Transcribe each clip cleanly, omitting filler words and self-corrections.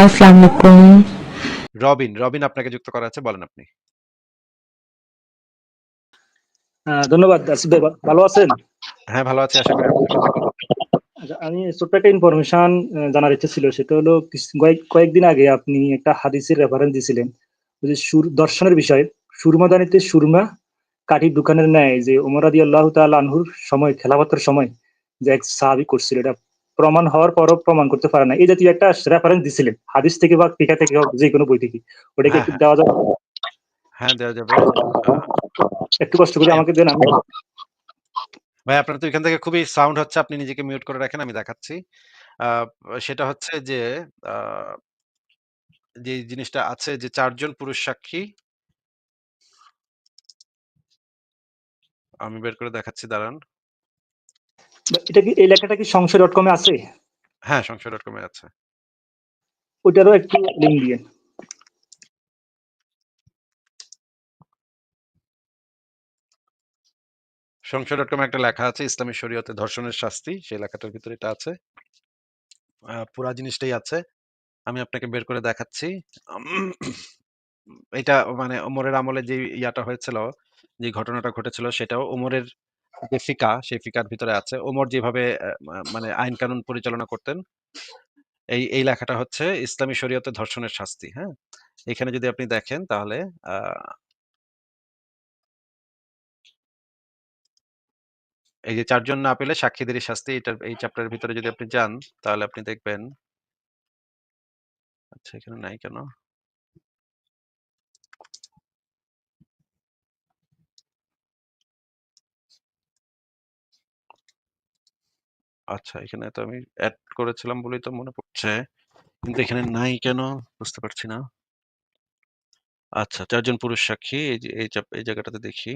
আসসালামু আলাইকুম। রবিন আপনাকে যুক্ত করা আছে। বলেন আপনি। ধন্যবাদ আসিফ ভাই, ভালো আছেন? হ্যাঁ, ভালো আছি। আশা করি আপনি ভালো থাকুন। আচ্ছা, আমি ছোট্ট একটা ইনফরমেশন জানার ইচ্ছে ছিল। সেটা হলো কয়েকদিন আগে আপনি একটা হাদিসের রেফারেন্স দিছিলেন, ওই যে দর্শনের বিষয়ে। সুরমাদানিতে সুরমা কাঠি দোকানের ন্যায় যে ওমর রাদিয়াল্লাহু তাআলা আনহুর সময়, খেলাফতের সময় যে এক সাহাবী করছিল, এটা প্রমাণ হওয়ার পরও প্রমাণ করতে পারে না, এই জাতীয় একটা রেফারেন্স দিছিলেন, হাদিস থেকে বা ফিকা থেকে হোক, যে কোনো বই থেকে। ওটাকে হ্যাঁ, একটু হ্যাঁ। দেওয়া যাবে? হ্যাঁ, দেওয়া যাবে। আ একটু কষ্ট করে ভাই আমাকে দেন, আমি ভাই আপনার তো এখান থেকে খুবই সাউন্ড হচ্ছে। আপনি নিজেকে মিউট করে রাখেন, আমি দেখাচ্ছি। আ সেটা হচ্ছে যে আ যে জিনিসটা আছে যে ৪ জন পুরুষ সাক্ষী, আমি বের করে দেখাচ্ছি দাঁড়ান। এটা কি, এই লেখাটা কি সংশয়.com এ আছে? হ্যাঁ, সংশয়.com এ আছে। ওইটারও একটু লিঙ্ক দিয়ে। সংশয়.com এ একটা লেখা আছে ইসলামী শরীয়তে ধর্ষণের শাস্তি। সেই লেখাটার ভিতরে এটা আছে। পুরা জিনিসটাই আছে। আমি আপনাকে বের করে দেখাচ্ছি। উম এটা মানে ওমরের আমলে যে ইয়াটা হয়েছিল, যে ঘটনাটা ঘটেছিল সেটাও ওমরের যে ফিকা, সেই ফিকার ভিতরে আছে। ওমর যেভাবে মানে আইন কানুন পরিচালনা করতেন, এই লেখাটা হচ্ছে ইসলামী শরীয়তে ধর্ষণের শাস্তি। হ্যাঁ? এখানে যদি আপনি দেখেন তাহলে আ এই যে ৪ জন না পেলে সাক্ষীদেরই শাস্তি, এই চ্যাপ্টারের ভিতরে যদি আপনি যান তাহলে আপনি দেখবেন। আচ্ছা, এখানে নাই কেন? আচ্ছা, এখানে তো আমি এড করেছিলাম বলেই তো মনে পড়ছে। কিন্তু এখানে নাই কেন বুঝতে পারছি না। আচ্ছা, ৪ জন পুরুষ সাক্ষী, এই যে এই জায়গাটাতে দেখি।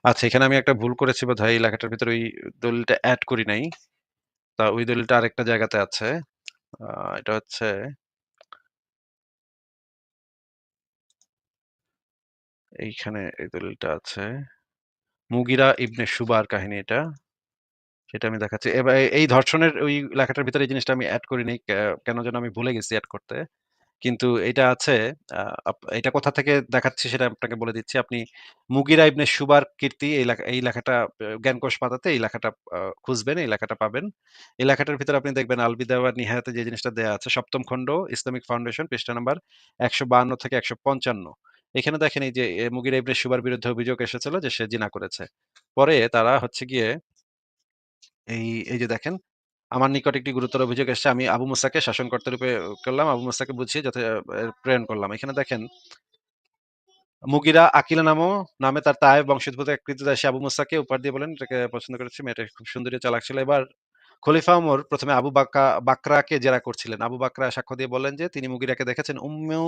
আচ্ছা, এখানে আমি একটা ভুল করেছি বোধহয়। এই লেখাটার ভিতরে ওই দলিলটা এড করি নাই। তা ওই দলিলটা আরেকটা জায়গাতে আছে। আ এটা হচ্ছে এইখানে এই দলিলটা আছে। মুগিরা ইবনে শুবার কাহিনী এটা। সেটা আমি দেখাচ্ছি। এবার এই ধর্ষণের ওই লেখাটার ভিতরে এই জিনিসটা আমি এড করি নাই। কেন যেন আমি ভুলে গেছি এড করতে। কিন্তু এটা আছে। আ এটা কোথা থেকে দেখাচ্ছি সেটা আপনাকে বলে দিচ্ছি। আপনি মুগিরা ইবনে শুবার কীর্তি এই লেখাটা জ্ঞানকোষ পাতাতে এই লেখাটা খুঁজবেন, এই লেখাটা পাবেন। এই লেখাটার ভিতরে আপনি দেখবেন আল বিদায়া ওয়ান নিহায়াতে যে জিনিসটা দেয়া আছে, ৭ম খণ্ড ইসলামিক ফাউন্ডেশন, পৃষ্ঠা নাম্বার ১৫২ থেকে ১৫৫। এখানে দেখেন এই যে মুগিরা ইবনে শুবার বিরুদ্ধে অভিযোগ এসেছিল যে সে জিনা করেছে। পরে তারা হচ্ছে গিয়ে এই এই যে দেখেন, আমার নিকট একটি গুরুতর অভিযোগ এসছে। আমি আবু মুসাকে শাসনকর্তা রূপে করলাম। আবু মুসাকে বুঝিয়ে প্রেরণ করলাম। এখানে দেখেন মুগিরা আকিলা নামে তার তায়েব বংশোদ্ভূত এক কৃতদাসী আবু মুসাকে উপহার দিয়ে বলেন, "এটাকে পছন্দ করেছি। মেয়েটা খুব সুন্দরী, চালাক ছিল।" এবার খলিফা ওমর ১ম এ বাকরাকে জেরা করছিলেন। আবু বাকরা সাক্ষ্য দিয়ে বললেন যে তিনি মুগিরাকে দেখেছেন উম্মু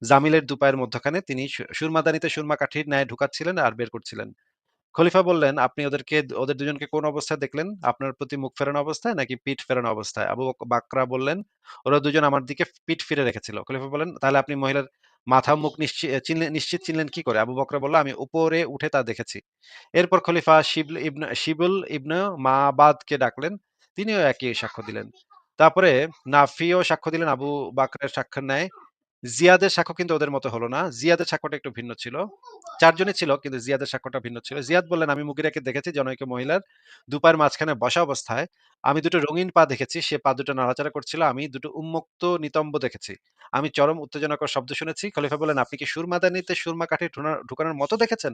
জামিলের দুপায়ের মধ্যখানে তিনি সুরমাদানিতে সুরমা কাঠির ন্যায় ঢুকাচ্ছিলেন আর বের করছিলেন। খলিফা বললেন, "আপনি ওদের দুজনকে কোন অবস্থায় দেখলেন? আপনার প্রতি মুখ ফেরানো অবস্থায় নাকি পিঠ ফেরানো অবস্থায়?" আবু বাকরা বললেন, "ওরা দুজন আমার দিকে পিঠ ফিরে রেখেছিল।" খলিফা বললেন, "তাহলে আপনি মহিলার মাথা ও মুখ নিশ্চিত চিনলেন কি করে?" আবু বকর বলল, "আমি উপরে উঠে তা দেখেছি।" এরপর খলিফা শিবুল ইবনে মাবাদকে ডাকলেন। তিনিও একই সাক্ষ্য দিলেন। তারপরে নাফিও সাক্ষ্য দিলেন আবু বাকরের সাক্ষ্যের ন্যায়। জিয়াদের সাক্ষ্য কিন্তু ওদের মতো হলো না। জিয়াদের সাক্ষ্যটা একটু ভিন্ন ছিল। ৪ জনই ছিল কিন্তু জিয়াদের সাক্ষ্যটা ভিন্ন ছিল। জিয়াদ বললেন, "আমি মুগিরাকে দেখেছি জনৈক মহিলার দুপায়ের মাঝখানে বসা অবস্থায়। আমি দুটো রঙিন পা দেখেছি। সে পা দুটো নাড়াচাড়া করছিল। আমি দুটো উন্মুক্ত নিতম্ব দেখেছি। আমি চরম উত্তেজনাকর শব্দ শুনেছি।" খলিফা বললেন, "আপনি কি সুরমাদানিতে সুরমা কাঠি ঢুকানোর মতো দেখেছেন?"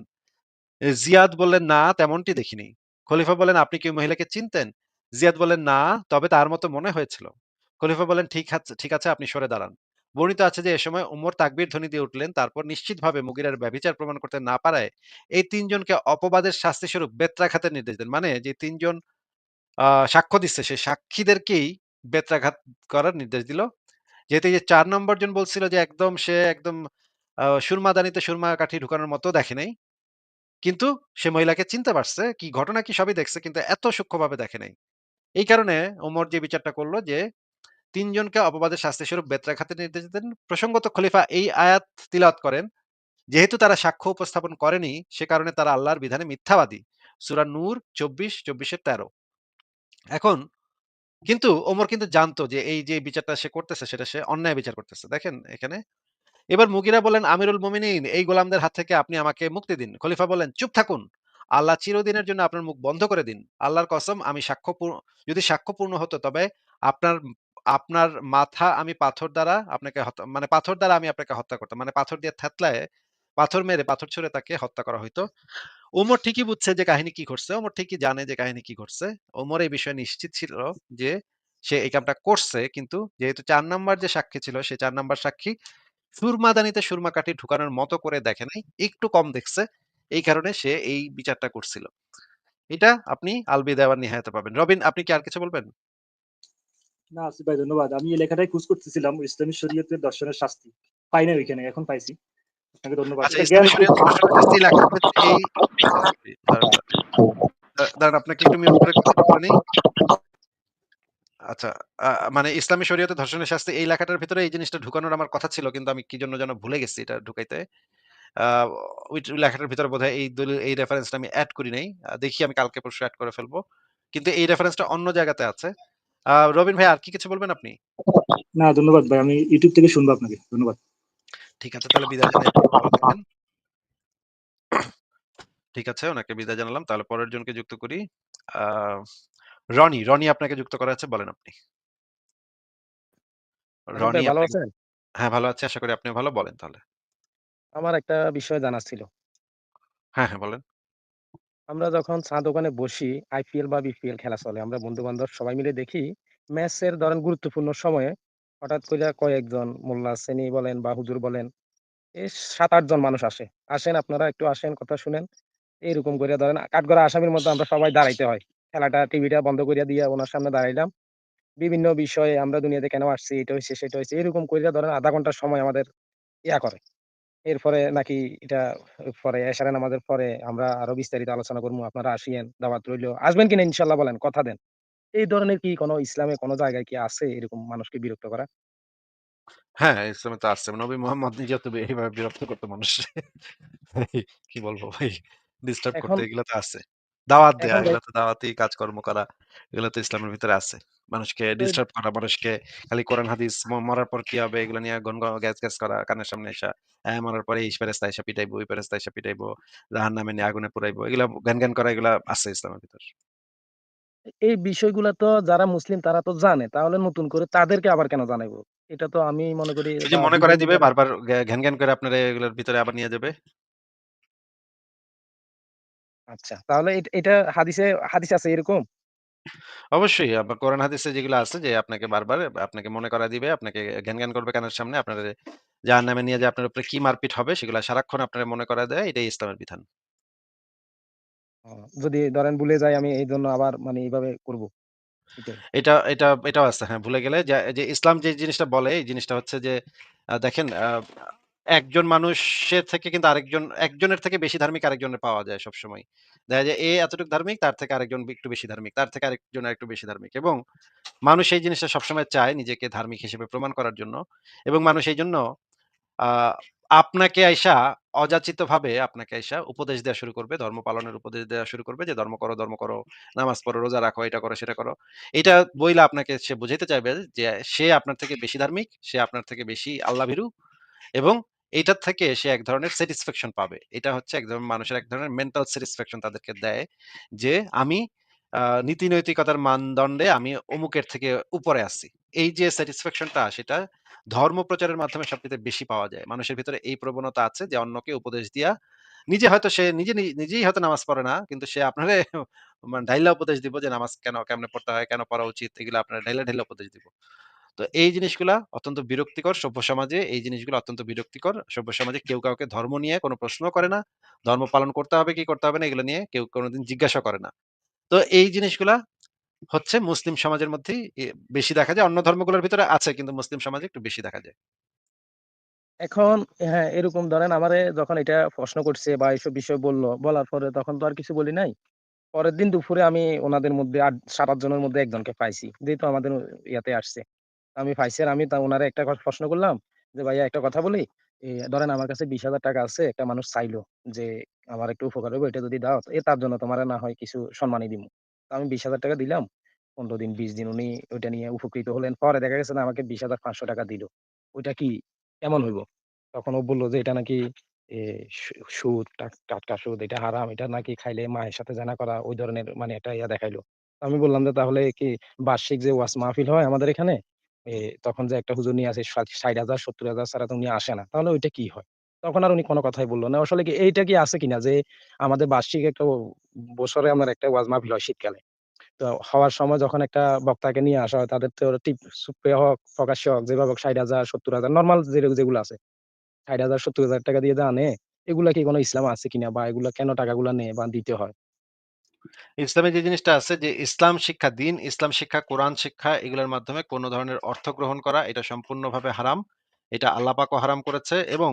জিয়াদ বললেন, "না, তেমনটি দেখিনি।" খলিফা বললেন, "আপনি কি ওই মহিলাকে চিনতেন?" জিয়াদ বললেন, "না, তবে তার মতো মনে হয়েছিল।" খলিফা বললেন, ঠিক আছে, আপনি সরে দাঁড়ান।" বর্ণিত আছে যে এ সময় উমর তাকবীর ধ্বনি দিয়ে উঠলেন। তারপর নিশ্চিতভাবে মুগিরার ব্যভিচার প্রমাণ করতে না পারায় এই ৩ জনকে অপবাদের শাস্তিস্বরূপ বেত্রাঘাতের নির্দেশ দেন। মানে যে ৩ জন সাক্ষ্য দিচ্ছে সেই সাক্ষীদেরকেই বেত্রাঘাত করার নির্দেশ দিল। যেহেতু এই যে ৪ নম্বর জন বলছিল যে সে একদম সুরমাদানিতে সুরমা কাঠি ঢুকানোর মতো দেখে নাই। কিন্তু সে মহিলাকে চিনতে পারছে। কি ঘটনা কি সবই দেখছে কিন্তু এত সূক্ষ্মভাবে দেখে নাই। এই কারণে ওমর যে বিচারটা করল যে ৩ জনকে অপবাদের শাস্তিস্বরূপ বেত্রাঘাতের নির্দেশ দেন। প্রসঙ্গত খলিফা এই আয়াত তিলাওয়াত করেন যেহেতু তারা সাক্ষ্য উপস্থাপন করেনি, সে কারণে তারা আল্লাহর বিধানে মিথ্যাবাদী। সূরা নূর ২৪ এর ১৩। এখন কিন্তু ওমর কিন্তু জানতো যে এই যে বিচারটা সে করতেছে সেটা সে অন্যায় বিচার করতেছে। দেখেন এখানে এবার মুগীরা বললেন, "আমিরুল মুমিনিন, এই গোলামদের হাত থেকে আপনি আমাকে মুক্তি দিন।" খলিফা বললেন, "চুপ থাকুন। আল্লাহ চিরদিনের জন্য আপনার মুখ বন্ধ করে দিন। আল্লাহর কসম, আমি যদি সাক্ষ্য পূর্ণ হতো তবে আপনার আপনার মাথা আমি পাথর দ্বারা আপনাকে মানে পাথর দ্বারা আমি আপনাকে হত্যা করতাম। মানে পাথর দিয়ে থ্যাতলায়ে, পাথর মেরে, পাথর ছুঁড়ে তাকে হত্যা করা হইতো।" ওমর ঠিকই বুঝছে যে কাহিনী কি ঘটছে। ওমর ঠিকই জানে যে কাহিনী কি ঘটছে। ওমর এই বিষয়ে নিশ্চিত ছিল যে সে এই কামটা করছে। কিন্তু যেহেতু ৪ নাম্বার যে সাক্ষী ছিল, সে ৪ নাম্বার সাক্ষী সুরমাদানিতে সুরমা কাঠি ঢুকানোর মতো করে দেখে নাই। একটু কম দেখছে। এই কারণে সে এই বিচারটা করছিল। এটা আপনি আল বিদায়া ওয়ান নিহায়াতে পাবেন। রবিন, আপনি কি আর কিছু বলবেন? না আসিফ ভাই, ধন্যবাদ। আমি এই লেখাটাই খোঁজ করতেছিলাম, ইসলামী শরীয়তের দর্শনের শাস্তি। পাই নাই ওইখানে, এখন পাইছি। আপনাকে ধন্যবাদ। আচ্ছা, এটা জ্ঞান ইসলামী খুব শরীয়তের দর্শনের শাস্তি লেখাটার ভেতর এই দাঁড়ান, দাঁড়ান আপনাকে একটু মিউট করে কথা বলে নেই। আচ্ছা, মানে ইসলামী শরীয়তে ধর্ষণের শাস্তি এই লেখাটার ভিতরে এই জিনিসটা ঢুকানোর আমার কথা ছিল, কিন্তু আমি কি জন্য যেন ভুলে গেছি এটা ঢুকাইতে। আ ওই লেখাটার ভিতরে বোধহয় এই দলিল, এই রেফারেন্সটা আমি এড করি নাই। দেখি আমি কালকে পরশু এড করে ফেলবো। কিন্তু এই রেফারেন্সটা অন্য জায়গাতে আছে। রবিন ভাই, আর কি কিছু বলবেন আপনি? না, ধন্যবাদ ভাই। আমি ইউটিউব থেকে শুনবো আপনাকে। ধন্যবাদ। ঠিক আছে, তাহলে বিদায় জানাই আপনাকে। ভালো থাকবেন। ঠিক আছে, ওনাকে বিদায় জানালাম। তাহলে পরের জনকে যুক্ত করি। আ রনি আপনাকে যুক্ত করা আছে। বলেন আপনি। আসিফ রনি ভাই ভালো আপনাকে, আছেন? হ্যাঁ, ভালো আছি। আশা করি আপনিও ভালো। বলেন তাহলে। আমার একটা বিষয় জানার ছিল। হ্যাঁ, হ্যাঁ, বলেন। আমরা যখন চা দোকানে বসি, আইপিএল বা বিপিএল খেলা চলে। আমরা বন্ধু-বান্ধব সবাই মিলে দেখি, ম্যাচের ধরেন গুরুত্বপূর্ণ সময়ে হঠাৎ কইরা কয়েকজন মোল্লা শ্রেণী বলেন বা হুজুর বলেন, এই ৭-৮ জন মানুষ আসে। আসেন আপনারা একটু আসেন, কথা শুনেন। এইরকম কইরা ধরেন কাঠগড়া আসামির মতো আমরা সবাই দাঁড়াইতে হয়। খেলাটা টিভিটা বন্ধ কইরা দিয়া উনার সামনে দাঁড়াইলাম। বিভিন্ন বিষয়ে আমরা দুনিয়াতে কেন আসছি, এটা হইছে, সেটা হইছে। এরকম কইরা ধরেন ০.৫ ঘন্টা সময় আমাদের করে। এরপরে নাকি এটা পরে এশারের নামাজের পরে আমরা আরো বিস্তারিত আলোচনা করবো। আপনারা আসিয়েন, দাওয়াত রইলো। আসবেন কিনা ইনশাআল্লাহ বলেন, কথা দেন। এই ধরনের কি কোন ইসলামে কোন জায়গায় কি আছে এরকম মানুষকে বিরক্ত করা? হ্যাঁ, ইসলামে তো আছে। নবী মোহাম্মদ নিজেও তো এইভাবে বিরক্ত করতো মানুষকে। কি বলবো ভাই? ডিস্টার্ব করতে এখন এগুলা তো আছে। দাওয়াত দেয়া, এখন ভাই এগুলা তো দাওয়াতি কাজকর্ম করা, এগুলা তো ইসলামের ভিতরে আছে। মানুষকে তো ডিস্টার্ব করা, মানুষকে খালি কোরআন হাদিস মরার পর কি হবে এগুলা নিয়ে গ্যাস করা, কানের সামনে আইসা, মরার পরে এই ফেরেশতা আইসা পিটাইবো, ওই ফেরেশতা আইসা পিটাইবো, জাহান্নামে নিয়ে আগুনে পুড়াইবো। এগুলা জ্ঞান করা, এগুলা আছে ইসলামের ভিতর। এই বিষয়গুলা তো যারা মুসলিম তারা তো জানে। তাহলে নতুন করে তাদেরকে আবার কেন জানাইবো? এটা তো আমি মনে করি ওই যে বা মনে করায় বিভ্রান্তি দিবে, করা। বারবার ঘ্যান করে আপনারা এগুলোর ভিতরে আবার নিয়ে যাবে। আচ্ছা। তাহলে এটা হাদিসে আছে এরকম? অবশ্যই কোরআন হাদিসে যেগুলো আছে যে আপনাকে বারবার আপনাকে মনে করায় দিবে, আপনাকে জ্ঞান করবে কানের সামনে, আপনারে জাহান্নামে নিয়ে যেয়ে আপনার উপরে কি মারপিট হবে সেগুলা সারাক্ষণ আপনারে মনে করায় দেয়। এটাই ইসলামের বিধান। ও, যদি ধরেন ভুলে যাই আমি এইজন্য আবার মানে এইভাবে করব। এটাই। এটাও আছে। হ্যাঁ, ভুলে গেলে যে ইসলাম যে জিনিসটা বলে, এই জিনিসটা হচ্ছে যে দেখেন, একজন মানুষের থেকে কিন্তু একজনের থেকে বেশি ধার্মিক আরেকজনের পাওয়া যায় সবসময়। দেখা যায় এ এতটুকু ধার্মিক, তার থেকে আরেকজন একটু বেশি ধার্মিক, তার থেকে আরেকজন আরেকটু বেশি ধার্মিক, এবং মানুষ এই জিনিসটা সবসময় চায় নিজেকে ধার্মিক হিসেবে প্রমাণ করার জন্য, এবং মানুষ এইজন্য আ আপনাকে আইসা অযাচিতভাবে আপনাকে আইসা উপদেশ দেয়া শুরু করবে, ধর্ম পালনের উপদেশ দেয়া শুরু করবে যে, ধর্ম করো, নামাজ পড়ো, রোজা রাখো, এটা করো, সেটা করো। এইটা বইলা আপনাকে সে বুঝাইতে চাইবে যে সে আপনার থেকে বেশি ধার্মিক, সে আপনার থেকে বেশি আল্লাহভীরু, এবং এইটার থেকে সে এক ধরনের স্যাটিসফ্যাকশন পাবে। এটা হচ্ছে এক ধরনের মানুষের এক ধরনের মেন্টাল স্যাটিসফ্যাকশন তাদেরকে দেয় যে, আমি নীতি নৈতিকতার মানদণ্ডে আমি অমুকের থেকে উপরে আছি। এই যে স্যাটিসফ্যাকশনটা, সেটা ধর্ম প্রচারের মাধ্যমে সবচাইতে বেশি পাওয়া যায়। মানুষের ভিতরে এই প্রবণতা আছে যে অন্যকে উপদেশ দিয়া, নিজে হয়তো সে নিজেই হয়তো নামাজ পড়ে না। কিন্তু সে আপনারে মানে ঢাইলা উপদেশ দিব যে নামাজ কেমনে পড়তে হয়, কেন পড়া উচিত, এগুলো আপনার ঢাইলা উপদেশ দিব। তো এই জিনিসগুলা অত্যন্ত বিরক্তিকর সভ্য সমাজে। এই জিনিসগুলো অত্যন্ত বিরক্তিকর। সভ্য সমাজে কেউ কাউকে ধর্ম নিয়ে কোনো প্রশ্ন করে না। ধর্ম পালন করতে হবে কি করতে হবে না, এগুলো নিয়ে কেউ কোনদিন জিজ্ঞাসা করে না। তো এই জিনিসগুলা হচ্ছে মুসলিম সমাজের মধ্যেই বেশি দেখা যায়। অন্য ধর্মগুলোর ভিতরে আছে, কিন্তু মুসলিম সমাজে একটু বেশি দেখা যায়। এখন হ্যাঁ, এরকম ধরেন আমারে যখন এটা প্রশ্ন করছে বা এইসব বিষয় বলল, বলার পরে তখন তো আর কিছু বলি নাই। পরের দিন দুপুরে আমি উনাদের মধ্যে ৭-৮ জনের মধ্যে একজনকে পাইছি। যেহেতু আমাদের ইয়াতে আসছে। আমি পাইছি আর আমি উনারে একটা প্রশ্ন করলাম যে, "ভাইয়া একটা কথা বলি?" ধরেন আমার কাছে ৳২০,০০০ আছে, একটা মানুষ চাইলো যে, "আমার একটু উপকার হইবো, এটা যদি দাও, তার জন্য তোমারে না হয় কিছু সম্মানী দিমু।" তো আমি ৳২০,০০০ দিলাম। ১৫ দিন, ২০ দিন উনি ওইটা নিয়ে উপকৃত হলেন। পরে দেখা গেছে যে আমাকে ৳২০,৫০০ দিল। ওইটা কি কেমন হইবো? তখন ও বলল যে, "এটা নাকি এ সুদ, টাটকা সুদ, এটা হারাম। এটা নাকি খাইলে মায়ের সাথে জেনা করা।" ওই ধরনের মানে একটা দেখাইলো। তো আমি বললাম যে, "তাহলে কি বার্ষিক যে ওয়াজ মাহফিল হয় আমাদের এখানে, এ তখন যে একটা হুজুর নিয়ে আসে ৬০,০০০, ৭০,০০০ ছাড়া তো উনি আসে না। তাহলে ওইটা কি হয়?" তখন আর উনি কোন কথাই বলল না। আসলে কি এইটা কি আছে কিনা যে আমাদের বার্ষিক একটা বছরে আমার একটা ওয়াজ মাহফিল হয় শীতকালে। তো হওয়ার সময় যখন একটা বক্তাকে নিয়ে আসা হয় তাদের তো চুপে হোক, প্রকাশ্যে হোক, যেভাবে হোক ৬০,০০০, ৭০,০০০ নরমাল যেগুলো আছে ৬০,০০০, ৭০,০০০ টাকা দিয়ে যা আনে, এগুলা কি কোন ইসলাম আছে কিনা বা এগুলা কেন টাকাগুলা নেয় বা দিতে হয়? ইসলামে যে জিনিসটা আছে যে ইসলাম শিক্ষা, দিন ইসলাম শিক্ষা, কোরআন শিক্ষা এগুলোর মাধ্যমে কোনো ধরনের অর্থ গ্রহণ করা এটা সম্পূর্ণভাবে হারাম। এটা আল্লাহ পাকও হারাম করেছে এবং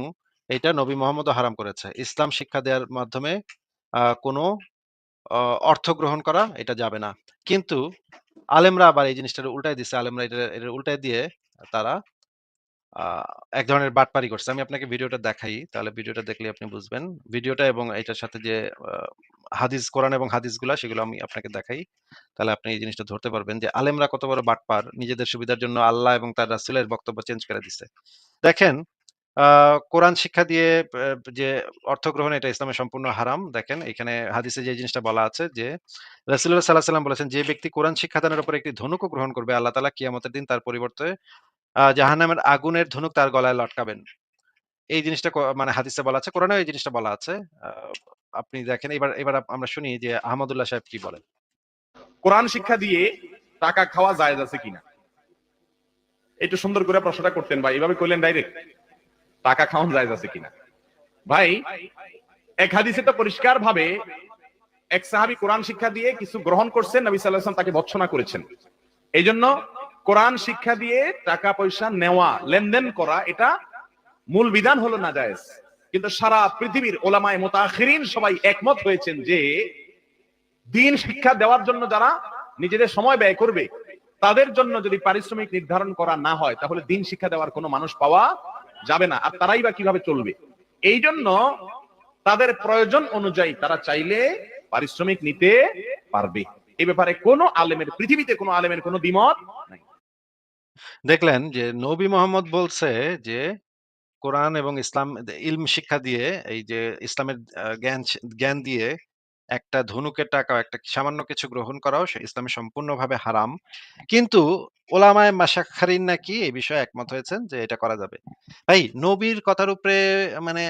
এটা নবী মুহাম্মদও হারাম করেছে। ইসলাম শিক্ষা দেওয়ার মাধ্যমে কোনো অ অর্থ গ্রহণ করা এটা যাবে না। কিন্তু আলেমরা আবার এই জিনিসটার উল্টায় দিছে। আলেমরা এটার উল্টায় দিয়ে তারা আ এক ধরনের বাটপারি করছে। আমি আপনাকে ভিডিওটা দেখাই। তাহলে ভিডিওটা দেখলেই আপনি বুঝবেন। ভিডিওটা এবং এটার সাথে যে আ হাদিস, কোরআন এবং হাদিসগুলা সেগুলো আমি আপনাকে দেখাই। তাহলে আপনি এই জিনিসটা ধরতে পারবেন যে আলেমরা কত বড় বাটপার। নিজেদের সুবিধার জন্য আল্লাহ এবং তার রাসূলের বক্তব্য চেঞ্জ করে দিছে। দেখেন আ কোরআন শিক্ষা দিয়ে যে অর্থ গ্রহণ এটা ইসলামে সম্পূর্ণ হারাম। দেখেন এখানে হাদিসে যে জিনিসটা বলা আছে যে রাসূলুল্লাহ সাল্লাল্লাহু আলাইহি সাল্লাম বলেছেন, "যে ব্যক্তি কোরআন শিক্ষাদানের উপর একটি ধনুকও গ্রহণ করবে, আল্লাহ তাআলা কিয়ামতের দিন তার পরিবর্তে জাহান্নামের আগুনের ধনুক তার গলায় লটকাবেন।" এই জিনিসটা মানে হাদিসে বলা আছে, কোরআনেও এই জিনিসটা বলা আছে। আ আপনি দেখেন এবার আমরা শুনি যে আহমদুল্লাহ সাহেব কি বলেন। কোরআন শিক্ষা দিয়ে টাকা খাওয়া জায়েজ আছে কিনা? একটু সুন্দর করে প্রশ্নটা করতেন ভাই, এভাবে কইলেন ডাইরেক্ট টাকা খাওয়ান জায়েজ আছে কিনা? ভাই, এক হাদিসে তো পরিষ্কার ভাবে এক সাহাবী কোরআন শিক্ষা দিয়ে কিছু গ্রহণ করছেন, নবী সাল্লাল্লাহু আলাইহি ওয়াসাল্লাম তাকে ভর্ৎসনা করেছেন। এইজন্য কোরআন শিক্ষা দিয়ে টাকা পয়সা নেওয়া, লেনদেন করা এটা মূল বিধান হলো নাজায়েজ। কিন্তু সারা পৃথিবীর ওলামায়ে মুতাআখিরিন সবাই একমত হয়েছেন যে দ্বীন শিক্ষা দেওয়ার জন্য যারা নিজেদের সময় ব্যয় করবে তাদের জন্য যদি পারিশ্রমিক নির্ধারণ করা না হয় তাহলে দ্বীন শিক্ষা দেওয়ার কোনো মানুষ পাওয়া যাবে না। আর তারাই বা কিভাবে চলবে? এই জন্য তাদের প্রয়োজন অনুযায়ী তারা চাইলে পারিশ্রমিক নিতে পারবে। এই ব্যাপারে কোনো আলেমের, পৃথিবীতে কোনো আলেমের কোনো দ্বিমত নাই। দেখলেন যে নবী মোহাম্মদ বলছে যে কোরআন এবং ইসলাম ইলম শিক্ষা দিয়ে এই যে ইসলামের জ্ঞান দিয়ে একটা ধনুকের টাকা একটা সামান্য কিছু গ্রহণ করাও ইসলামে সম্পূর্ণভাবে হারাম। কিন্তু ওলামায়ে মাশাইখিন নাকি এই বিষয়ে একমত হয়েছেন যে এটা করা যাবে। ভাই নবীর কথার উপরে মানে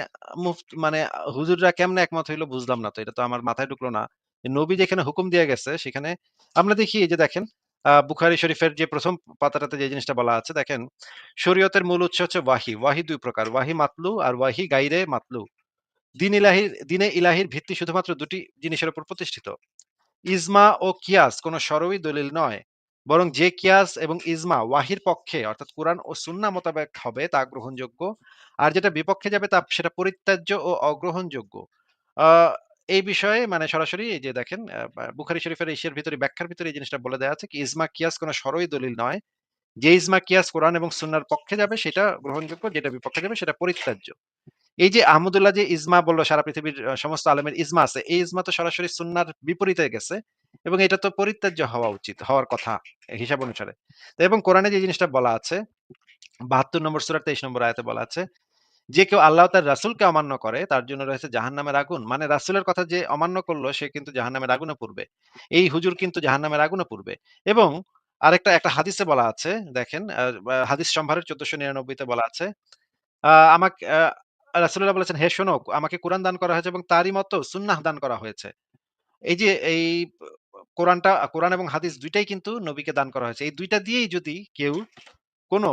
মানে হুজুররা কেমনে একমত হইলো বুঝলাম না তো। এটা তো আমার মাথায় ঢুকলো না। নবী যেখানে হুকুম দিয়ে গেছে সেখানে আমরা দেখি এই যে দেখেন বুখারী শরীফের যে ১ম পাতাটাতে যে জিনিসটা বলা আছে দেখেন, শরীয়তের মূল উৎস হচ্ছে ওয়াহী। ওয়াহী ২ প্রকার। ওয়াহী মাতলু আর ওয়াহী গাইরে মাতলু। দ্বীনে ইলাহির ভিত্তি শুধুমাত্র ২ টি জিনিসের উপর প্রতিষ্ঠিত। ইজমা ও কিয়াস কোন শরঈ দলিল নয়। বরং যে কিয়াস এবং ইজমা ওয়াহির পক্ষে অর্থাৎ কুরআন ও সুন্নাহ মোতাবেক হবে তা গ্রহণযোগ্য। আর যেটা বিপক্ষে যাবে সেটা পরিত্যাজ্য ও অগ্রহণযোগ্য। আ এই বিষয়ে মানে সরাসরি এই যে দেখেন বুখারী শরীফের ইসের ভিতরে ব্যাখ্যার ভিতরে এই জিনিসটা বলে দেয়া আছে কি ইজমা কিয়াস কোন শরঈ দলিল নয়। যে ইজমা কিয়াস কোরআন এবং সুন্নাহর পক্ষে যাবে সেটা গ্রহণযোগ্য, যেটা বিপক্ষে যাবে সেটা পরিত্যাজ্য। এই যে আহমদুল্লাহ যে ইজমা বলল সারা পৃথিবীর সমস্ত আলেমের ইজমা আছে। এই ইজমা তো সরাসরি সুন্নাহর বিপরীতে গেছে এবং এটা তো পরিত্যাজ্য হওয়া উচিত, হওয়ার কথা হিসাব অনুসারে। তো এবং কোরআনে যে জিনিসটা বলা আছে ৭২ নম্বর সূরার ২৩ নম্বর আয়াতে বলা আছে, যে কেউ আল্লাহ ও তার রাসূলকে অমান্য করে তার জন্য রয়েছে জাহান্নামের আগুন। মানে রাসূলের কথা যে অমান্য করলো সে কিন্তু জাহান্নামের আগুনে পুড়বে। এই হুজুর কিন্তু জাহান্নামের আগুনে পুড়বে। এবং একটা হাদিসে বলা আছে দেখেন হাদিস সম্ভারের ১৪৯৯ তে বলা আছে আমাকে রাসূলুল্লাহ বলেছেন, "হে শোনো, আমাকে কুরআন দান করা হয়েছে এবং তারই মতো সুন্নাহ দান করা হয়েছে।" এই যে এই কোরআন এবং হাদিস ২ টাই কিন্তু নবীকে দান করা হয়েছে। এই ২ টা দিয়েই যদি কেউ কোনো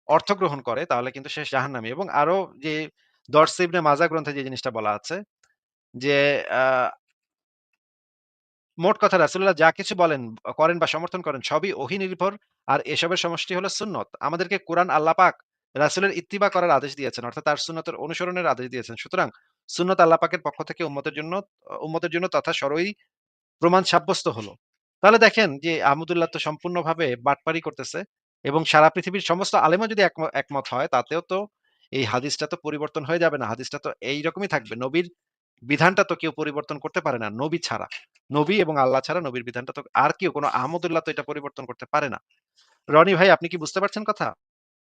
অর্থ গ্রহণ করে তাহলে কিন্তু সে জাহান্নামী। এবং আরো যে দরস ইবনে মাজা গ্রন্থে যে জিনিসটা বলা আছে যে আ মোট কথা রাসূলুল্লাহ যা কিছু করেন বা সমর্থন করেন সবই ওহী নির্ভর। আর এসবের সমষ্টি হলো সুন্নত। আমাদেরকে কুরআন আল্লাহ পাক রাসূলের ইত্তিবা করার আদেশ দিয়েছেন। অর্থাৎ তার সুন্নতের অনুসরণের আদেশ দিয়েছেন। সুতরাং সুন্নত আল্লাহ পাকের পক্ষ থেকে উম্মতের জন্য তথা সরই প্রমাণ সাব্যস্ত হলো। তাহলে দেখেন যে আহমদুল্লাহ তো সম্পূর্ণভাবে বাটপারি করতেছে এবং সারা পৃথিবীর সমস্ত আলেমও যদি একমত হয় তাতেও তো এই হাদিসটা তো পরিবর্তন হয়ে যাবে না। হাদিসটা তো এইরকমই থাকবে। নবীর বিধানটা তো কেউ পরিবর্তন করতে পারে না নবী ছাড়া। নবী এবং আল্লাহ ছাড়া নবীর বিধানটা তো আর কেউ কোন আহমদুল্লাহ তো এটা পরিবর্তন করতে পারে না। রনি ভাই আপনি কি বুঝতে পারছেন কথা?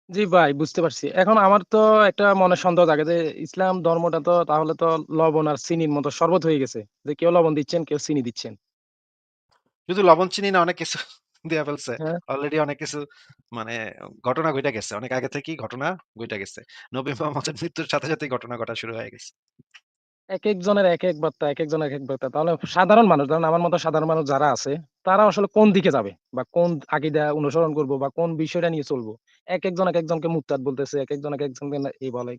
জি ভাই, বুঝতে পারছি। এখন আমার তো একটা মনে সন্দেহ জাগে যে ইসলাম ধর্মটা তো তাহলে তো লবণ আর চিনির মতো শরবত হয়ে গেছে। যে কেউ লবণ দিচ্ছেন, কেউ চিনি দিচ্ছেন। শুধু লবণ চিনি না অনেক কিছু দিয়া ফেলছে। হ্যাঁ? অলরেডি অনেক কিছু মানে ঘটনা ঘইটা গেছে। অনেক আগে থেকেই ঘটনা ঘইটা গেছে। নবী মোহাম্মদের মৃত্যুর সাথে, সাথেই ঘটনা ঘটা শুরু হয়ে গেছে। একেকজনের একেক বার্তা, একেকজনের একেক বার্তা। তাহলে সাধারণ মানুষ, ধরেন আমার মতো সাধারণ মানুষ যারা আছে, তারা আসলে কোন দিকে যাবে? বা কোন আকীদা অনুসরণ করব বা কোন বিষয়টা নিয়ে চলবো? একেকজন একেকজনকে মুরতাদ বলতেছে, একেকজন একেকজনকে এই বলে।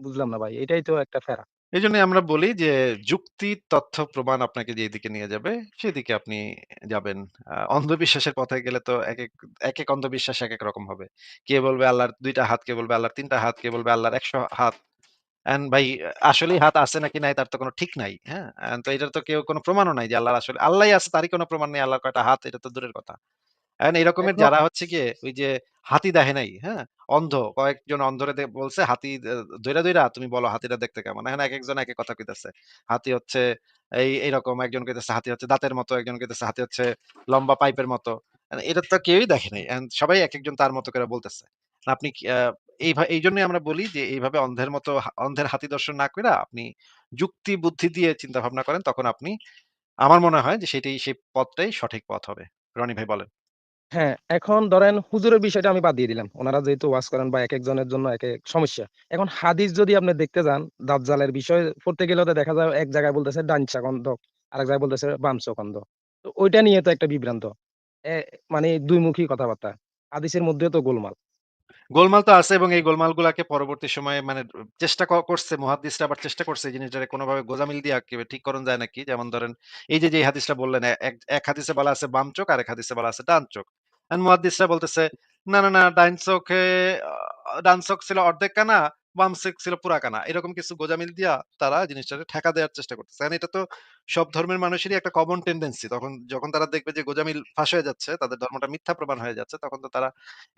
বুঝলাম না ভাই। এটাই তো একটা ফেরা। এজন্যই আমরা বলি যে যুক্তি, তথ্য, প্রমাণ আপনাকে যেদিকে নিয়ে যাবে সেদিকে আপনি যাবেন। অন্ধবিশ্বাসের পথে গেলে তো একেক অন্ধবিশ্বাস একেক রকম হবে। কে বলবে আল্লাহর ২ টা হাত, কে বলবে আল্লাহর ৩ টা হাত, কে বলবে আল্লাহর ১০০ হাত। ভাই আসলেই হাত আছে নাকি নাই তার তো কোনো ঠিক নাই। হ্যাঁ? তো এটার তো কেউ কোনো প্রমাণও নাই যে আল্লাহর আসলে আল্লাহই আছে তারই কোনো প্রমাণ নেই। আল্লাহর কয়টা হাত এটা তো দূরের কথা। এখন এরকমের এখন যারা হচ্ছে গিয়ে ওই যে হাতি দেখে নাই, হ্যাঁ? অন্ধ কয়েকজন অন্ধরে বলছে হাতি ধইরা, ধইরা তুমি বলো হাতিটা দেখতে কেমন? এখন একেকজন একেক কথা কইতেছে। হাতি হচ্ছে এইরকম, একজন কইতেছে হাতি হচ্ছে দাঁতের মতো, একজন কইতেছে হাতি হচ্ছে লম্বা পাইপের মতো। এটা তো কেউই দেখে নাই। সবাই একেকজন তার মতো করে বলতেছে। আপনি কি এইজন্যই আমরা বলি যে এইভাবে অন্ধের মতো অন্ধের হাতি দর্শন না কইরা আপনি যুক্তি বুদ্ধি দিয়ে চিন্তা ভাবনা করেন তখন আপনি আমার মনে হয় যে সেই পথটাই সঠিক পথ হবে। রনি ভাই বলেন। হ্যাঁ, এখন ধরেন হুজুরের বিষয়টা আমি বাদ দিয়ে দিলাম। উনারা যেহেতু ওয়াজ করেন বা একেকজনের জন্য একেক সমস্যা। এখন হাদিস যদি আপনি দেখতে যান, দাজ্জালের বিষয় পড়তে গেলেও তো দেখা যায় এক জায়গায় বলতেছে ডান চোখ অন্ধ, আরেক জায়গায় বলতেছে বাম চোখ অন্ধ। তো ওইটা নিয়ে তো একটা বিভ্রান্ত। এ মানে দুইমুখী কথাবার্তা। হাদিসের মধ্যেও তো গোলমাল। গোলমাল তো আছে এবং এই গোলমালগুলাকে পরবর্তী সময়ে মানে চেষ্টা করছে মুহাদ্দিসরা আবার চেষ্টা করছে এই জিনিসটারে কোনোভাবে গোঁজামিল দিয়া ঠিক করণ যায় নাকি। যেমন ধরেন এই যে হাদিসটা বললেন এক হাদিসে বলা আছে বাম চোখ, আরেক হাদিসে বলা আছে ডান চোখ। মুহাদ্দিসরা বলতেছে না, না, না ডাইন চোখে ডান চোখ ছিল অর্ধেক কানা, বাম চোখ ছিল পুরা কানা। এরকম কিছু গোঁজামিল দিয়া তারা জিনিসটাকে ঠেকা দেওয়ার চেষ্টা করতেছে। এটা তো সব ধর্মের মানুষেরই একটা কমন টেনডেন্সি। যখন তারা দেখবে যে গোঁজামিল ফাঁস হয়ে যাচ্ছে, তাদের ধর্মটা মিথ্যা প্রমাণ হয়ে যাচ্ছে, তখন তো তারা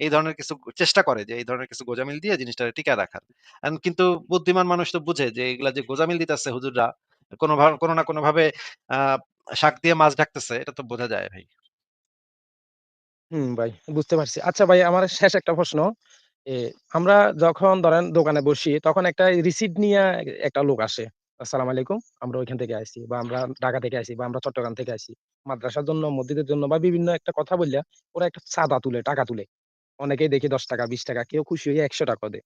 এই ধরনের কিছু চেষ্টা করে যে এই ধরনের কিছু গোঁজামিল দিয়ে জিনিসটা টিকায় রাখার। কিন্তু বুদ্ধিমান মানুষ তো বুঝে যে এগুলা যে গোঁজামিল দিতেছে হুজুররা কোনো না কোনোভাবে আ শাক দিয়ে মাছ ঢাকতেছে এটা তো বোঝা যায় ভাই। ভাই বুঝতে পারছি। আচ্ছা ভাই, আমার শেষ একটা প্রশ্ন। এ আমরা যখন ধরেন দোকানে বসি তখন একটা রিসিট নিয়া একটা লোক আসে। আসসালামু আলাইকুম। আমরা ওইখান থেকে আইছি বা আমরা ঢাকা থেকে আইছি বা আমরা চট্টগ্রাম থেকে আইছি। মাদ্রাসার জন্য, মসজিদের জন্য বা বিভিন্ন একটা কথা বইলা ওরা একটা চাঁদা তুলে, টাকা তুলে। অনেকেই দেখি ৳১০, ৳২০, কেউ খুশি হয়ে ৳১০০ দেয়।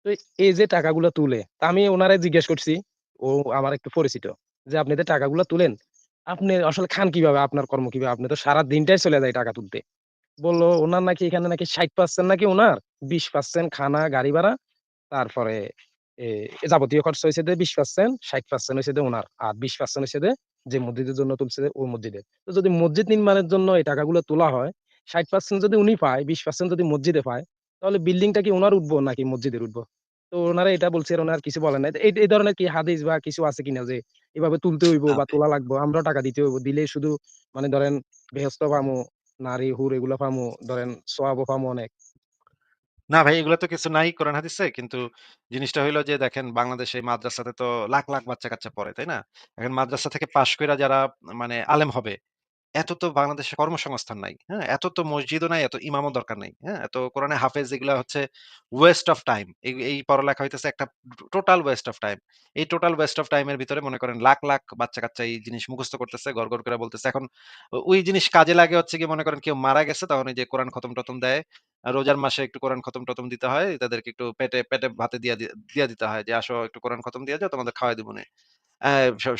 তো এই যে টাকাগুলা তুলে, তা আমি উনারে জিজ্ঞেস করছি, ও আমার একটু পরিচিত। যে আপনি যে টাকাগুলা তুলেন, আপনি আসলে খান কিভাবে? আপনার কর্ম কিভাবে? আপনি তো সারাদিনটাই চলে যায় টাকা তুলতে। বলল উনার নাকি এখানে নাকি ৬০% নাকি উনার, ২০% খানা, গাড়ি ভাড়া, তারপরে এ যাবতীয় খরচ হইছে যে ২০%, ৬০% হইছে যে উনার। আর ২০% হইছে যে মসজিদের জন্য তুলছে ওই মসজিদের। তো যদি মসজিদ নির্মাণের জন্য এই টাকাগুলো তোলা হয়, ৬০% যদি উনি পায়, ২০% যদি মসজিদে পায়, তাহলে বিল্ডিংটা কি উনার উঠবো নাকি মসজিদের উঠবো? তো উনারা এটা বলছে, আর উনারা কিছু বলেন নাই। তো এই ধরনের কি হাদিস বা কিছু আছে কিনা যে এভাবে তুলতে হইবো না বা ভাই। তোলা লাগবো, আমরাও টাকা দিতে হইবো। দিলেই শুধু মানে ধরেন বেহেশত পামু, নারী, হুর এগুলা পামু, ধরেন সওয়াবও পামু অনেক। না ভাই এগুলা তো কিছু নাই কোরআন হাদিসে। কিন্তু জিনিসটা হইলো যে দেখেন বাংলাদেশে মাদ্রাসাতে তো লাখ, লাখ বাচ্চা-কাচ্চা পড়ে, তাই না? এখন মাদ্রাসা থেকে পাশ কইরা যারা মানে আলেম হবে এত তো বাংলাদেশে কর্মসংস্থান নাই। হ্যাঁ? এত তো মসজিদও নাই, এত ইমামও দরকার নাই। হ্যাঁ? এত কোরআনে হাফেজ এগুলা হচ্ছে ওয়েস্ট অফ টাইম। এই পড়ালেখা হইতেছে একটা টোটাল ওয়েস্ট অফ টাইম। এই টোটাল ওয়েস্ট অফ টাইম এর ভিতরে মনে করেন লাখ, লাখ বাচ্চা-কাচ্চা এই জিনিস মুখস্থ করতেছে, গড়, গড় করে বলতেছে। এখন ওই জিনিস কাজে লাগে হচ্ছে গিয়ে মনে করেন কেউ মারা গেছে তখন এই যে কোরআন খতম-টতম দেয়। রোজার মাসে একটু কোরআন খতম-টতম দিতে হয়। তাদেরকে একটু পেটে ভাতে দিয়া দিতে হয় যে, "আসো একটু কোরআন খতম দিয়া যাও, তোমাদের খাওয়াই দিবনে।" অ্যা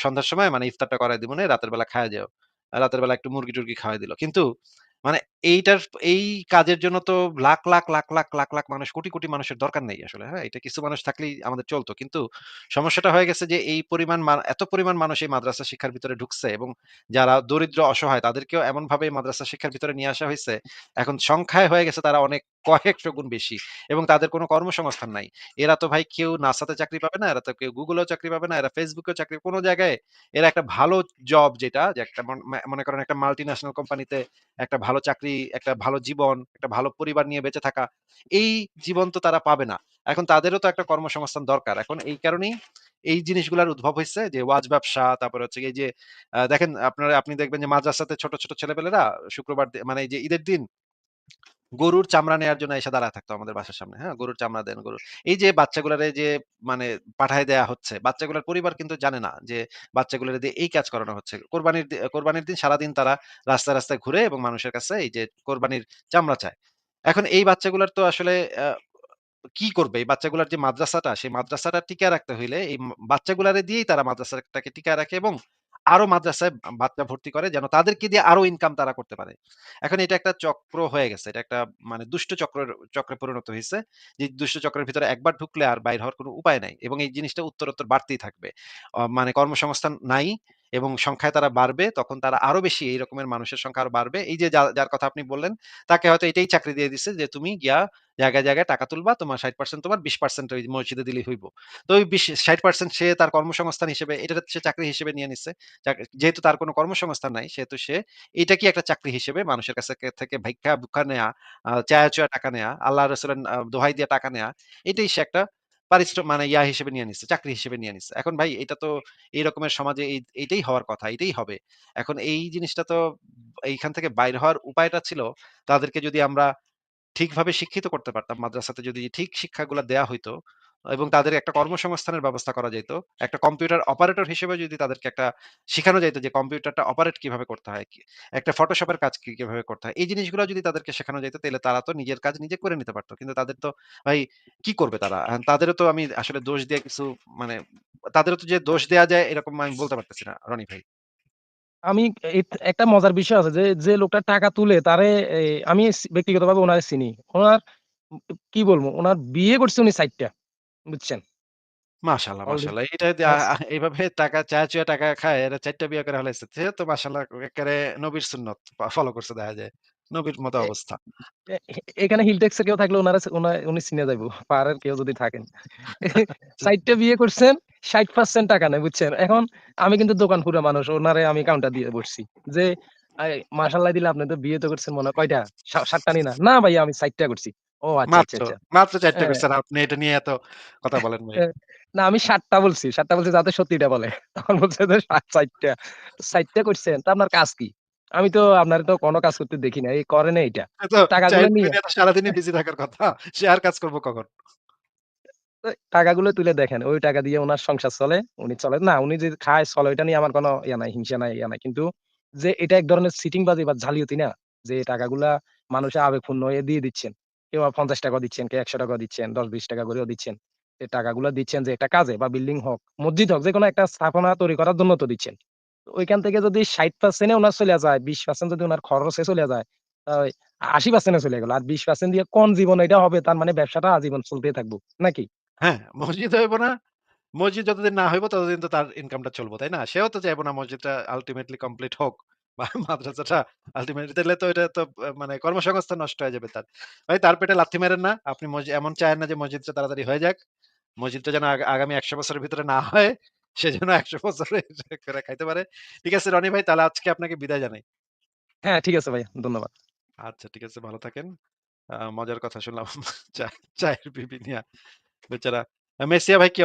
সন্ধ্যার সময় মানে ইফতারটা করায় দিবনে, রাতের বেলা খায়া যাও। রাতের বেলা একটু মুরগি-টুরগি খাওয়াই দিল। কিন্তু মানে এইটার এই কাজের জন্য তো লাখ, লাখ, লাখ, লাখ, লাখ, লাখ মানুষ কোটি, কোটি মানুষের দরকার নেই আসলে। হ্যাঁ? এটা কিছু মানুষ থাকলেই আমাদের চলত। কিন্তু সমস্যাটা হয়ে গেছে যে এই পরিমাণ এত পরিমাণ মানুষ এই মাদ্রাসা শিক্ষার ভিতরে ঢুকছে এবং যারা দরিদ্র অসহায় তাদেরকেও এমনভাবে এই মাদ্রাসা শিক্ষার ভিতরে নিয়ে আসা হইছে। এখন সংখ্যায় হয়ে গেছে তারা অনেক কয়েকশো গুণ বেশি এবং তাদের কোনো কর্মসংস্থান নাই। এরা তো ভাই কেউ নাসাতে চাকরি পাবে না, এরা তো কেউ গুগলেও চাকরি পাবে না, এরা ফেসবুকেও চাকরি কোনো জায়গায় এরা একটা ভালো জব যেটা যে একটা মনে করেন একটা মাল্টি ন্যাশনাল কোম্পানিতে একটা ভালো চাকরি, একটা ভালো জীবন, একটা ভালো পরিবার নিয়ে বেঁচে থাকা, এই জীবন তো তারা পাবে না। এখন তাদেরও তো একটা কর্মসংস্থান দরকার। এখন এই কারণেই এই জিনিসগুলার উদ্ভব হইছে যে ওয়াজ ব্যবসা, তারপরে হচ্ছে এই যে দেখেন আপনি দেখবেন যে মাদ্রাসাতে ছোট, ছোট ছেলেপেলেরা শুক্রবার মানে এই যে ঈদের দিন গরুর চামড়া নেয়ার জন্য এসে দাঁড়ায় থাকতো আমাদের বাসার সামনে। হ্যাঁ? গরুর চামড়া দেন, গরু। এই যে বাচ্চাগুলারে যে মানে পাঠায় দেয়া হচ্ছে, বাচ্চাগুলার পরিবার কিন্তু জানে না যে বাচ্চাগুলারে দিয়ে এই কাজ করানো হচ্ছে। কোরবানির দিন সারাদিন তারা রাস্তায়, রাস্তায় ঘুরে এবং মানুষের কাছে এই যে কোরবানির চামড়া চায়। এখন এই বাচ্চাগুলার তো আসলে কি করবে? এই বাচ্চাগুলার যে মাদ্রাসাটা, সেই মাদ্রাসাটা টিকায় রাখতে হইলে এই বাচ্চাগুলারে দিয়েই তারা মাদ্রাসাটাকে টিকায় রাখে এবং আরো মাদ্রাসায় বাচ্চা ভর্তি করে যেন তাদেরকে দিয়ে আরো ইনকাম তারা করতে পারে। এখন এটা একটা চক্র হয়ে গেছে। এটা একটা মানে দুষ্ট চক্রে পরিণত হইছে। যে দুষ্ট চক্রের ভিতরে একবার ঢুকলে আর বাইর হওয়ার কোনো উপায় নাই। এবং এই জিনিসটা উত্তরোত্তর বাড়তেই থাকবে। মানে কর্মসংস্থান নাই এবং সংখ্যায় তারা বাড়বে, তখন তারা আরো বেশি এই রকমের মানুষের সংখ্যা আরো বাড়বে। এই যে যার কথা আপনি বললেন, তাকে হয়তো এটাই চাকরি দিয়ে দিছে যে তুমি গিয়া জায়গায়, জায়গায় টাকা তুলবা। তোমার ৬০% তোমার, ২০% ওই মসজিদে দিলেই হইব। তো ওই ৬০% সে তার কর্মসংস্থান হিসেবে এটা সে চাকরি হিসেবে নিয়ে নিচ্ছে। যেহেতু তার কোনো কর্মসংস্থান নাই, সেহেতু সে এইটাকে একটা চাকরি হিসেবে মানুষের কাছে থেকে ভিক্ষা নেয়া, চায়া-চুয়া টাকা নেয়া, আল্লাহ রাসূলের দোহাই দিয়ে টাকা নেয়া, এটাই সে একটা মানে হিসেবে নিয়ে নিচ্ছে, চাকরি হিসেবে নিয়ে নিচ্ছে। এখন ভাই এটা তো এই রকমের সমাজে এইটাই হওয়ার কথা, এটাই হবে। এখন এই জিনিসটা তো এইখান থেকে বাইর হওয়ার উপায়টা ছিল তাদেরকে যদি আমরা ঠিকভাবে শিক্ষিত করতে পারতাম, মাদ্রাসাতে যদি ঠিক শিক্ষাগুলা দেয়া হইতো এবং তাদের একটা কর্মসংস্থানের ব্যবস্থা করা যাইত। একটা কম্পিউটার অপারেটর হিসেবে যদি তাদেরকে একটা শিখানো যাইত যে কম্পিউটারটা অপারেট কিভাবে করতে হয়, একটা ফটোশপের কাজ কিভাবে করতে হয়। এই জিনিসগুলো যদি তাদেরকে শেখানো যাইত তাইলে তারা তো নিজের কাজ নিজে করে নিতে পারত। কিন্তু তাদের তো ভাই কি করবে তারা? তাদেরও তো আমি আসলে দোষ দিয়ে কিছু মানে তাদেরও তো যে দোষ দেয়া যায় এরকম আমি বলতে পারতেছি না রনি ভাই। আমি একটা মজার বিষয় আছে যে লোকটা টাকা তুলে তারে আমি ব্যক্তিগতভাবে উনারে চিনি। উনার কি বলবো? উনার বিয়ে করছে উনি ৪ টা। বুঝছেন? মাশাআল্লাহ, অলরেডি মাশাআল্লাহ। এটা দিয়ে এভাবে টাকা চুইয়া টাকা খায় এরা ৪ টা বিয়ে করে ফেলাইছে। সে তো মাশাআল্লাহ এক্কারে নবীর সুন্নত ফলো করছে দেখা যায়। নবীর মতো এ অবস্থা। এ এখানে হিলটেক্স এর কেউ থাকলে উনি চিনে যাইবো। পাড়ার কেউ যদি থাকেন। ৪ টা বিয়ে করছেন, ৬০% টাকা নেয় বুঝছেন? এখন আমি কিন্তু দোকান পুরা মানুষ। উনারে আমি কাউন্টার দিয়ে বসছি। যে মাশাআল্লাহ দিলে আপনি তো বিয়ে তো করছেন মনে হয় কয়টা? ৭ টা নি না? না ভাই আমি ৪ টা করছি। ও আচ্ছা, আচ্ছা, মাত্র, আচ্ছা। মাত্র ৪ টা হ্যাঁ, করছেন আপনি এটা নিয়ে এত কথা বলেন ভাই। এ না আমি ৭ টা বলছি। ৭ টা বলছি যাতে সত্যিটা বলে। তখন বলছে যে ৪ টা। ৪ টা করছেন। তো আপনার কাজ কি? আমি তো আপনারে তো কোনো কাজ করতে দেখি নাই। করেন এইটা। সে তো টাকাগুলো চাইল্ড নিয়ে নিয়ে তো সারাদিনই বিজি থাকার কথা। সে আর কাজ করব কখন? টাকাগুলো তুলে দেখেন। ওই টাকা দিয়ে উনার সংসার চলে। উনি চলে না, উনি যে খায় চলে ওইটা নিয়ে আমার কোনো ইয়া নাই, হিংসা নাই, ইয়া নাই। কিন্তু যে এটা এক ধরনের চিটিংবাজি বা জালিয়াতি না? যে টাকাগুলা মানুষের আবেগপূর্ণ হয়ে দিয়ে দিচ্ছেন। কেউ ৳৫০ দিচ্ছেন, কেউ ৳১০০ দিচ্ছেন, ৳১০-৳২০ করেও দিচ্ছেন। এই টাকাগুলা দিচ্ছেন যে একটা কাজে বা বিল্ডিং হোক, মসজিদ হোক, যেকোনো একটা স্থাপনা তৈরি করার জন্য তো দিচ্ছেন। তো ওইখান থেকে যদি ৬০% এ উনার চইলা যায়, ২০% যদি উনার খরচে চইলা যায়, তাই ৮০% এ চলে গেল। আর ২০% দিয়ে কোন জীবন এটা হবে তার মানে ব্যবসাটা আজীবন চলতেই থাকবো। নাকি? হ্যাঁ, মসজিদ হইব না। মসজিদ যতদিন না হইব ততদিন তো তার ইনকামটা চলব, তাই না? সেও তো চাইব না মসজিদটা আল্টিমেটলি কমপ্লিট হোক বা মাদ্রাসাটা আল্টিমেটলি তাইলে তো এটা তো মানে কর্মসংস্থান নষ্ট হয়ে যাবে তার। ভাই তার পেটে লাথি মেরেন না। আপনি এমন চায়েন না যে মসজিদটা তাড়াতাড়ি হয়ে যাক। মসজিদটা যেন আগামী ১০০ বছরের ভিতরে না হয়। সে যেন ১০০ বছরে করে খাইতে পারে। ঠিক আছে রনি ভাই তাহলে আজকে আপনাকে বিদায় জানাই। হ্যাঁ, ঠিক আছে ভাইয়া। ধন্যবাদ। আচ্ছা ঠিক আছে ভালো থাকেন। মজার কথা শুনলাম চা চায়ের বিবি নিয়া বেচারা। মেসিয়া ভাই কি